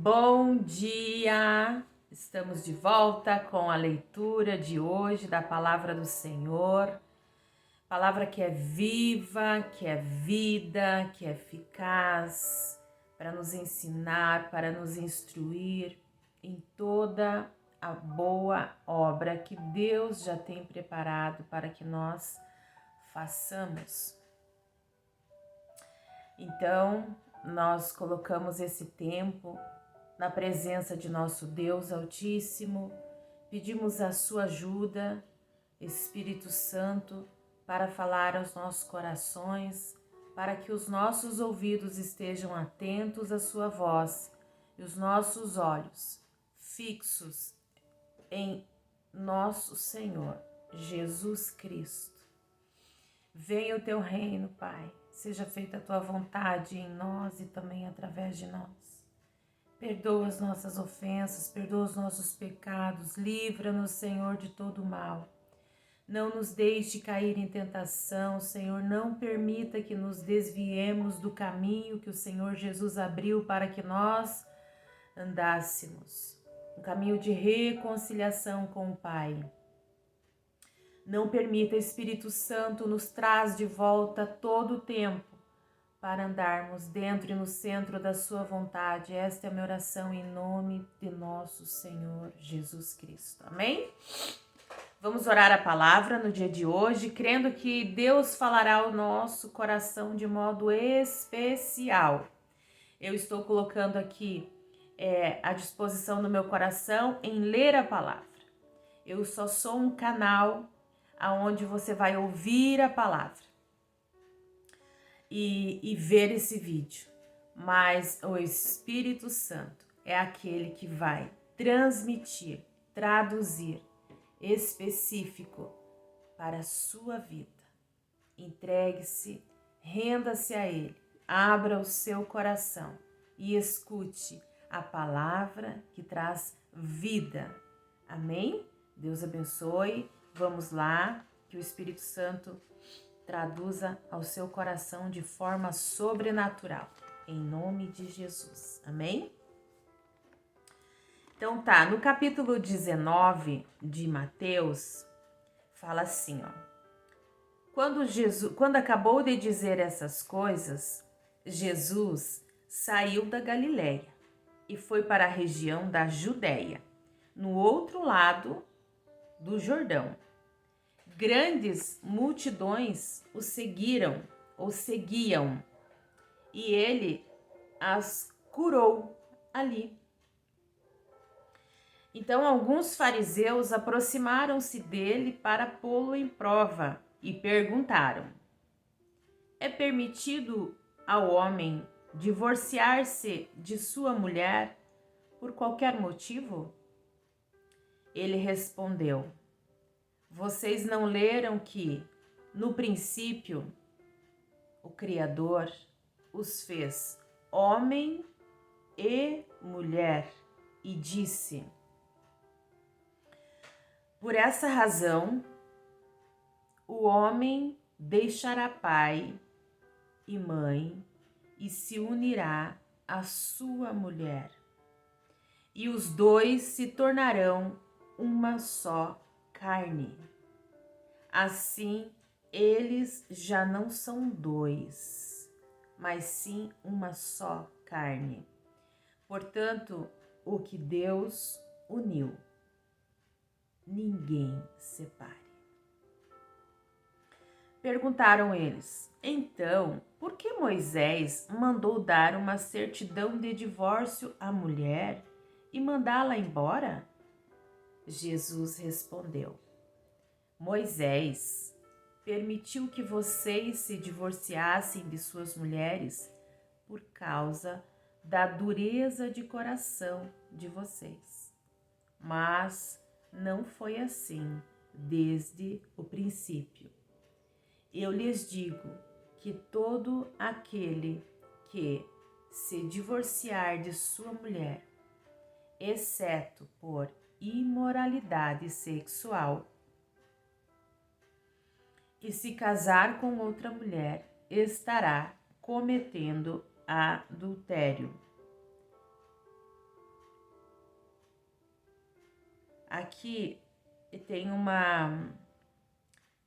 Bom dia! Estamos de volta com a leitura de hoje da Palavra do Senhor. Palavra que é viva, que é vida, que é eficaz, para nos ensinar, para nos instruir em toda a boa obra que Deus já tem preparado para que nós façamos. Então, nós colocamos esse tempo na presença de nosso Deus Altíssimo, pedimos a sua ajuda, Espírito Santo, para falar aos nossos corações, para que os nossos ouvidos estejam atentos à sua voz e os nossos olhos fixos em nosso Senhor, Jesus Cristo. Venha o teu reino, Pai, seja feita a tua vontade em nós e também através de nós. Perdoa as nossas ofensas, perdoa os nossos pecados, livra-nos, Senhor, de todo mal. Não nos deixe cair em tentação, Senhor, não permita que nos desviemos do caminho que o Senhor Jesus abriu para que nós andássemos. Um caminho de reconciliação com o Pai. Não permita, Espírito Santo, nos traz de volta todo o tempo para andarmos dentro e no centro da sua vontade. Esta é a minha oração em nome de nosso Senhor Jesus Cristo. Amém? Vamos orar a palavra no dia de hoje, crendo que Deus falará ao nosso coração de modo especial. Eu estou colocando aqui à disposição do meu coração em ler a palavra. Eu só sou um canal aonde você vai ouvir a palavra e ver esse vídeo, mas o Espírito Santo é aquele que vai transmitir, traduzir, específico para a sua vida. Entregue-se, renda-se a Ele, abra o seu coração e escute a palavra que traz vida. Amém? Deus abençoe. Vamos lá, que o Espírito Santo traduza ao seu coração de forma sobrenatural, em nome de Jesus. Amém? Então tá, no capítulo 19 de Mateus, fala assim, ó. Quando acabou de dizer essas coisas, Jesus saiu da Galiléia e foi para a região da Judéia, no outro lado do Jordão. Grandes multidões o seguiam, e ele as curou ali. Então alguns fariseus aproximaram-se dele para pô-lo em prova e perguntaram: é permitido ao homem divorciar-se de sua mulher por qualquer motivo? Ele respondeu: vocês não leram que, no princípio, o Criador os fez homem e mulher e disse: por essa razão, o homem deixará pai e mãe e se unirá à sua mulher, e os dois se tornarão uma só carne. Assim, eles já não são dois, mas sim uma só carne. Portanto, o que Deus uniu, ninguém separe. Perguntaram eles: então, por que Moisés mandou dar uma certidão de divórcio à mulher e mandá-la embora? Jesus respondeu: Moisés permitiu que vocês se divorciassem de suas mulheres por causa da dureza de coração de vocês. Mas não foi assim desde o princípio. Eu lhes digo que todo aquele que se divorciar de sua mulher, exceto por imoralidade sexual, e se casar com outra mulher, estará cometendo adultério. Aqui tem uma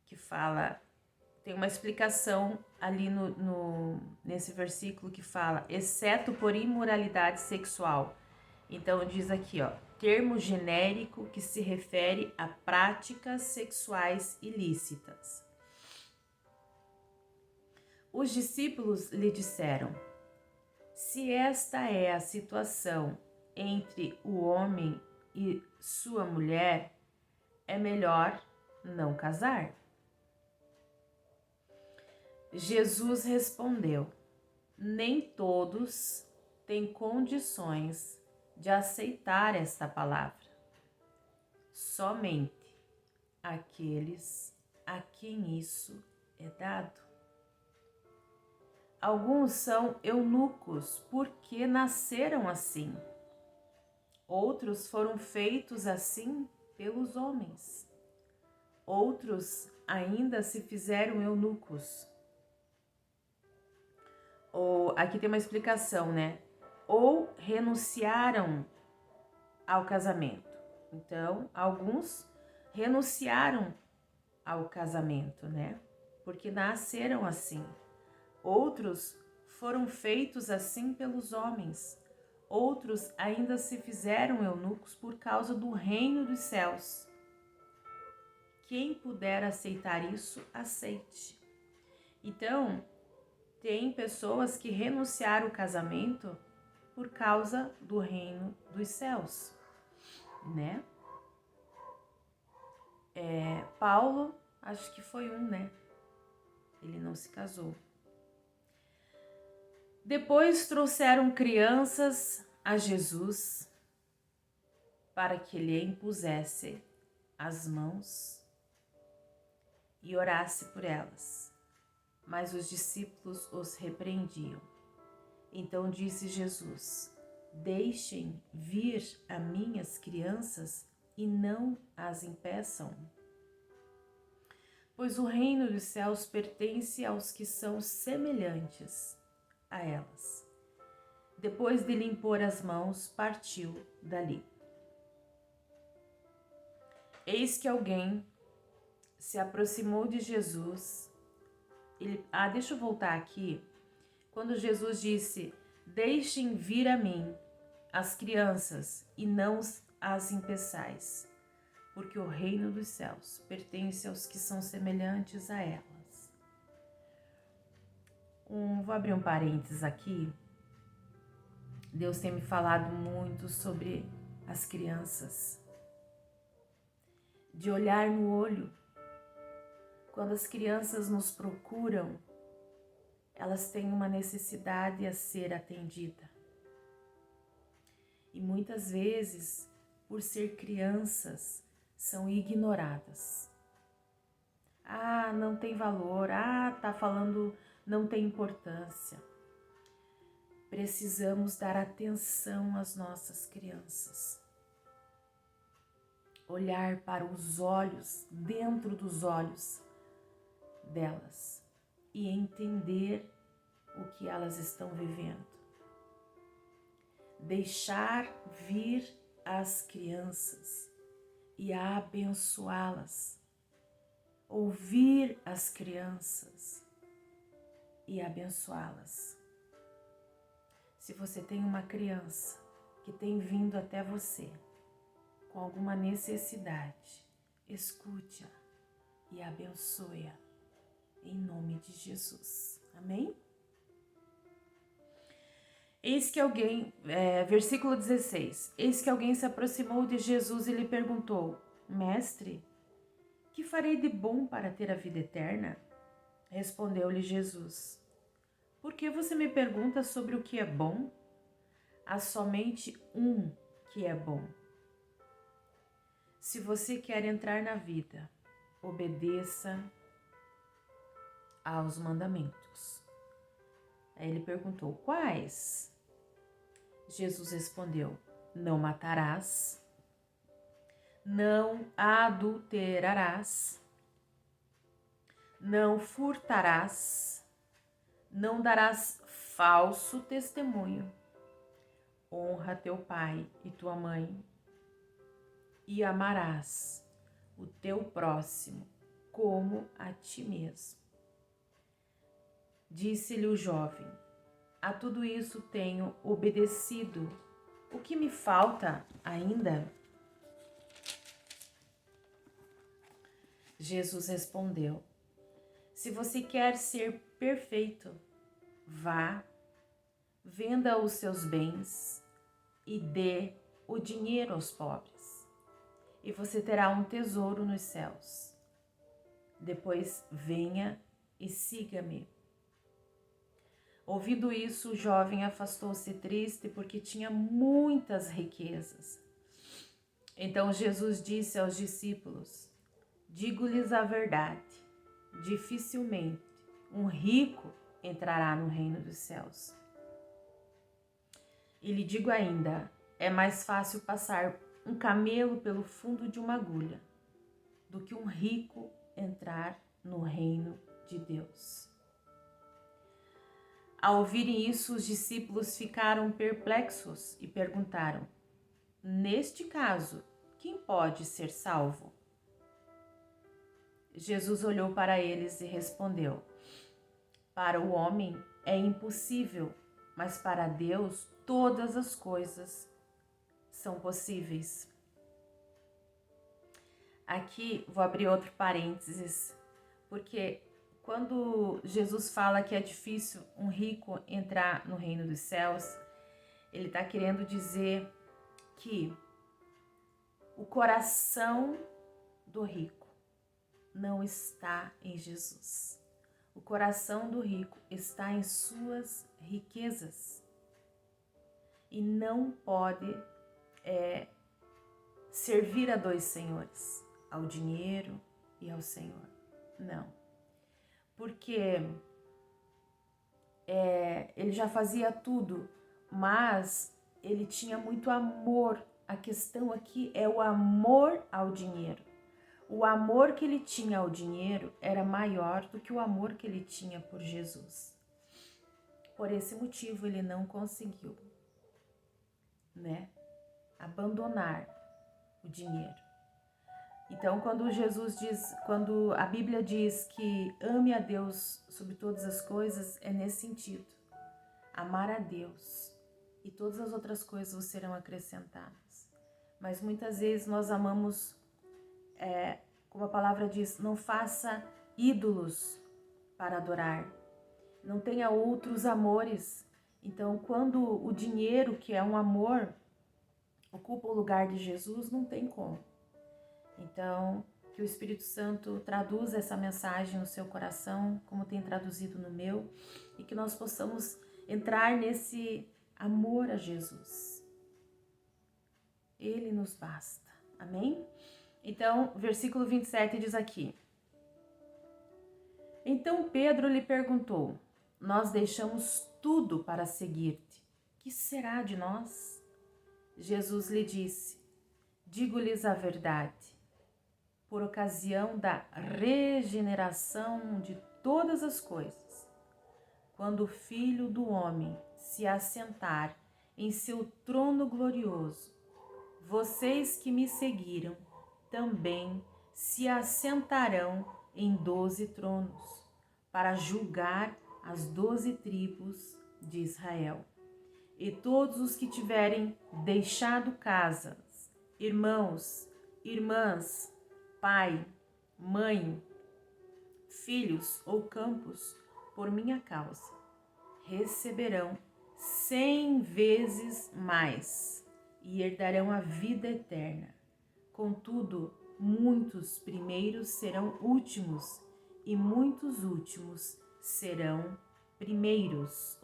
que fala, tem uma explicação ali nesse versículo que fala, exceto por imoralidade sexual. Então diz aqui, ó, termo genérico que se refere a práticas sexuais ilícitas. Os discípulos lhe disseram: se esta é a situação entre o homem e sua mulher, é melhor não casar. Jesus respondeu: nem todos têm condições de aceitar esta palavra, somente aqueles a quem isso é dado. Alguns são eunucos porque nasceram assim. Outros foram feitos assim pelos homens. Outros ainda se fizeram eunucos. Ou, aqui tem uma explicação, né? Ou renunciaram ao casamento. Então, alguns renunciaram ao casamento, né? Porque nasceram assim. Outros foram feitos assim pelos homens. Outros ainda se fizeram eunucos por causa do reino dos céus. Quem puder aceitar isso, aceite. Então, tem pessoas que renunciaram ao casamento por causa do reino dos céus, né? Paulo, acho que foi né? Ele não se casou. Depois trouxeram crianças a Jesus para que lhe impusesse as mãos e orasse por elas. Mas os discípulos os repreendiam. Então disse Jesus: deixem vir a mim as crianças e não as impeçam, pois o reino dos céus pertence aos que são semelhantes a elas. Depois de lhe impor as mãos, partiu dali. Eis que alguém se aproximou de Jesus. Deixa eu voltar aqui. Quando Jesus disse: deixem vir a mim as crianças e não as impeçais, porque o reino dos céus pertence aos que são semelhantes a elas. Vou abrir um parênteses aqui. Deus tem me falado muito sobre as crianças, de olhar no olho. Quando as crianças nos procuram, elas têm uma necessidade a ser atendida. E muitas vezes, por ser crianças, são ignoradas. Não tem valor. Tá falando, não tem importância. Precisamos dar atenção às nossas crianças. Olhar para os olhos, dentro dos olhos delas e entender o que elas estão vivendo. Deixar vir as crianças e abençoá-las. Ouvir as crianças e abençoá-las. Se você tem uma criança que tem vindo até você com alguma necessidade, escute-a e abençoe-a em nome de Jesus. Amém? Eis que alguém, versículo 16, eis que alguém se aproximou de Jesus e lhe perguntou: Mestre, que farei de bom para ter a vida eterna? Respondeu-lhe Jesus: por que você me pergunta sobre o que é bom? Há somente um que é bom. Se você quer entrar na vida, obedeça aos mandamentos. Aí ele perguntou: quais? Jesus respondeu: não matarás, não adulterarás, não furtarás, não darás falso testemunho, honra teu pai e tua mãe. e amarás o teu próximo como a ti mesmo. Disse-lhe o jovem: a tudo isso tenho obedecido. O que me falta ainda? Jesus respondeu: se você quer ser perfeito, vá, venda os seus bens e dê o dinheiro aos pobres, e você terá um tesouro nos céus. Depois venha e siga-me. Ouvindo isso, o jovem afastou-se triste porque tinha muitas riquezas. Então Jesus disse aos discípulos: digo-lhes a verdade, dificilmente um rico entrará no reino dos céus. E lhe digo ainda, é mais fácil passar um camelo pelo fundo de uma agulha do que um rico entrar no reino de Deus. Ao ouvirem isso, os discípulos ficaram perplexos e perguntaram: neste caso, quem pode ser salvo? Jesus olhou para eles e respondeu: para o homem é impossível, mas para Deus todas as coisas são possíveis. Aqui vou abrir outro parênteses, porque quando Jesus fala que é difícil um rico entrar no reino dos céus, ele está querendo dizer que o coração do rico não está em Jesus. O coração do rico está em suas riquezas e não pode servir a dois senhores, ao dinheiro e ao Senhor. Não. Porque ele já fazia tudo, mas ele tinha muito amor. A questão aqui é o amor ao dinheiro. O amor que ele tinha ao dinheiro era maior do que o amor que ele tinha por Jesus. Por esse motivo ele não conseguiu, abandonar o dinheiro. Então, quando a Bíblia diz que ame a Deus sobre todas as coisas, é nesse sentido. Amar a Deus e todas as outras coisas serão acrescentadas. Mas muitas vezes nós amamos, como a palavra diz, não faça ídolos para adorar. Não tenha outros amores. Então, quando o dinheiro, que é um amor, ocupa o lugar de Jesus, não tem como. Então, que o Espírito Santo traduza essa mensagem no seu coração, como tem traduzido no meu, e que nós possamos entrar nesse amor a Jesus. Ele nos basta. Amém? Então, versículo 27 diz aqui: então Pedro lhe perguntou: nós deixamos tudo para seguir-te. Que será de nós? Jesus lhe disse: digo-lhes a verdade. Por ocasião da regeneração de todas as coisas, quando o Filho do Homem se assentar em seu trono glorioso, vocês que me seguiram também se assentarão em 12 tronos, para julgar as 12 tribos de Israel. E todos os que tiverem deixado casas, irmãos, irmãs, pai, mãe, filhos ou campos, por minha causa, receberão 100 vezes mais e herdarão a vida eterna. Contudo, muitos primeiros serão últimos e muitos últimos serão primeiros.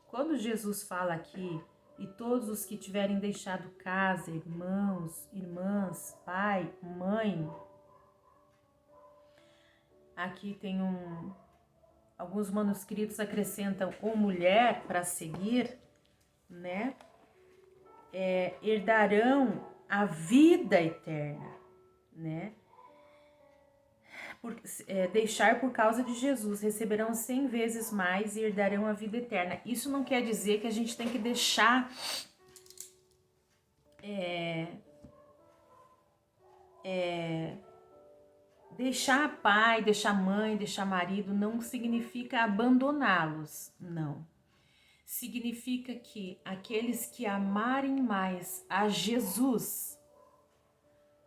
Quando Jesus fala aqui, e todos os que tiverem deixado casa, irmãos, irmãs, pai, mãe. Aqui tem alguns manuscritos acrescentam ou mulher para seguir, herdarão a vida eterna, deixar por causa de Jesus, receberão 100 vezes mais e herdarão a vida eterna. Isso não quer dizer que a gente tem que deixar Deixar pai, deixar mãe, deixar marido não significa abandoná-los, não. Significa que aqueles que amarem mais a Jesus,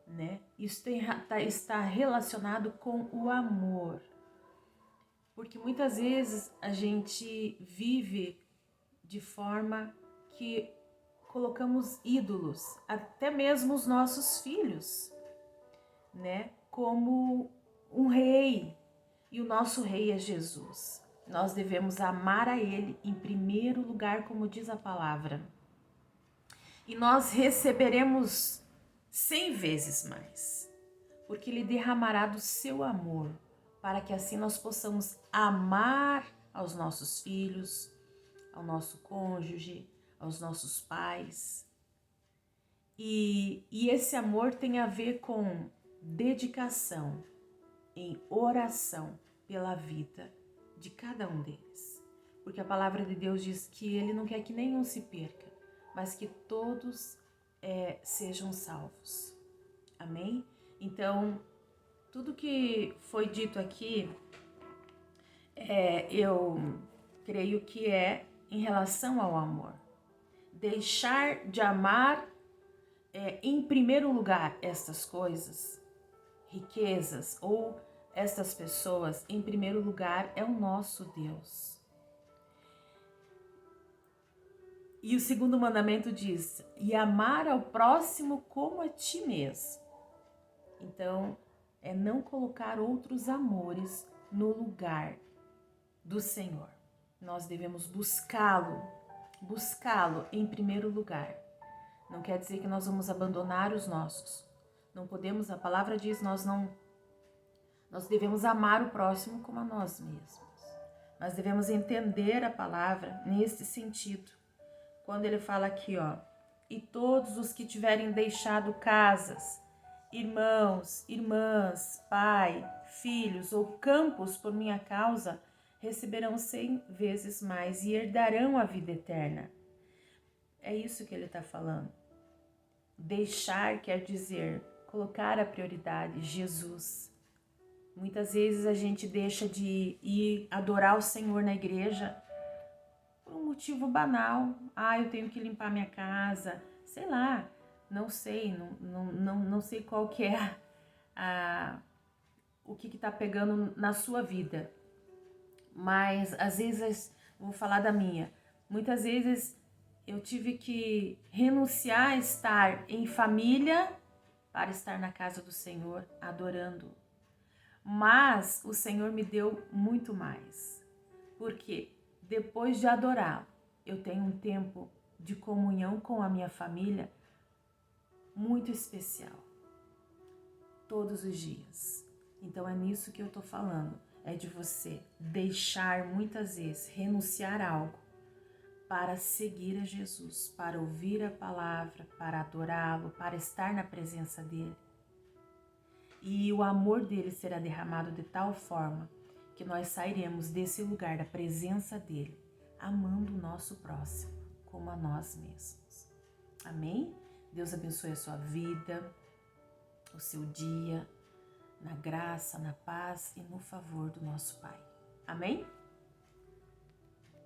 né? Isso está relacionado com o amor. Porque muitas vezes a gente vive de forma que colocamos ídolos, até mesmo os nossos filhos, né? Como um rei. E o nosso rei é Jesus. Nós devemos amar a Ele em primeiro lugar, como diz a palavra. E nós receberemos 100 vezes mais, porque Ele derramará do seu amor, para que assim nós possamos amar aos nossos filhos, ao nosso cônjuge, aos nossos pais. E esse amor tem a ver com dedicação em oração pela vida de cada um deles. Porque a palavra de Deus diz que Ele não quer que nenhum se perca, mas que todos sejam salvos. Amém? Então, tudo que foi dito aqui, eu creio que é em relação ao amor. Deixar de amar em primeiro lugar estas coisas, riquezas ou estas pessoas, em primeiro lugar é o nosso Deus. E o segundo mandamento diz: e amar ao próximo como a ti mesmo. Então, é não colocar outros amores no lugar do Senhor. Nós devemos buscá-lo em primeiro lugar. Não quer dizer que nós vamos abandonar os nossos. Não podemos, a palavra diz, nós devemos amar o próximo como a nós mesmos. Nós devemos entender a palavra nesse sentido. Quando ele fala aqui, ó, e todos os que tiverem deixado casas, irmãos, irmãs, pai, filhos ou campos por minha causa, receberão 100 vezes mais e herdarão a vida eterna. É isso que ele está falando. Deixar quer dizer colocar a prioridade, Jesus. Muitas vezes a gente deixa de ir adorar o Senhor na igreja por um motivo banal. Eu tenho que limpar minha casa, sei lá, não sei, não sei qual que é o que está pegando na sua vida. Mas às vezes, vou falar da minha, muitas vezes eu tive que renunciar a estar em família para estar na casa do Senhor, adorando. Mas o Senhor me deu muito mais, porque depois de adorá-lo, eu tenho um tempo de comunhão com a minha família muito especial, todos os dias. Então é nisso que eu tô falando, é de você deixar muitas vezes, renunciar a algo para seguir a Jesus, para ouvir a palavra, para adorá-lo, para estar na presença dele. E o amor dele será derramado de tal forma que nós sairemos desse lugar da presença dele, amando o nosso próximo como a nós mesmos. Amém? Deus abençoe a sua vida, o seu dia, na graça, na paz e no favor do nosso Pai. Amém?